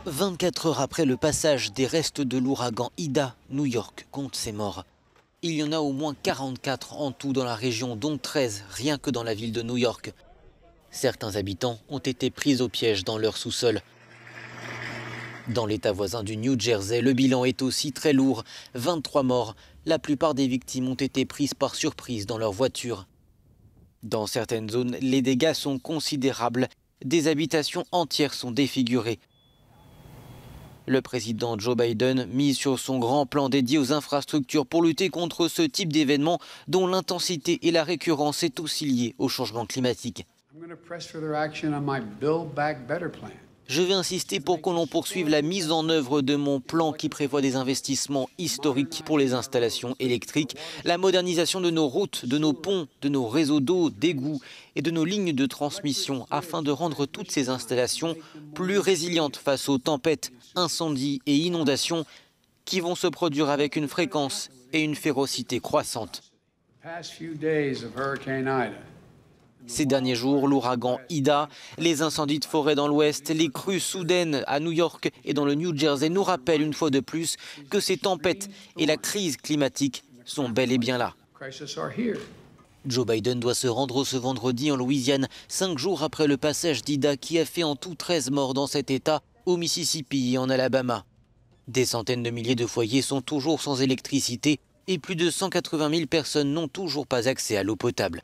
24 heures après le passage des restes de l'ouragan Ida, New York compte ses morts. Il y en a au moins 44 en tout dans la région, dont 13 rien que dans la ville de New York. Certains habitants ont été pris au piège dans leur sous-sol. Dans l'état voisin du New Jersey, le bilan est aussi très lourd. 23 morts. La plupart des victimes ont été prises par surprise dans leur voiture. Dans certaines zones, les dégâts sont considérables. Des habitations entières sont défigurées. Le président Joe Biden mise sur son grand plan dédié aux infrastructures pour lutter contre ce type d'événements dont l'intensité et la récurrence est aussi liée au changement climatique. Je vais insister pour que l'on poursuive la mise en œuvre de mon plan qui prévoit des investissements historiques pour les installations électriques, la modernisation de nos routes, de nos ponts, de nos réseaux d'eau, d'égouts et de nos lignes de transmission afin de rendre toutes ces installations plus résilientes face aux tempêtes, incendies et inondations qui vont se produire avec une fréquence et une férocité croissantes. Ces derniers jours, l'ouragan Ida, les incendies de forêt dans l'ouest, les crues soudaines à New York et dans le New Jersey nous rappellent une fois de plus que ces tempêtes et la crise climatique sont bel et bien là. Joe Biden doit se rendre ce vendredi en Louisiane, 5 jours après le passage d'Ida qui a fait en tout 13 morts dans cet État, au Mississippi et en Alabama. Des centaines de milliers de foyers sont toujours sans électricité et plus de 180 000 personnes n'ont toujours pas accès à l'eau potable.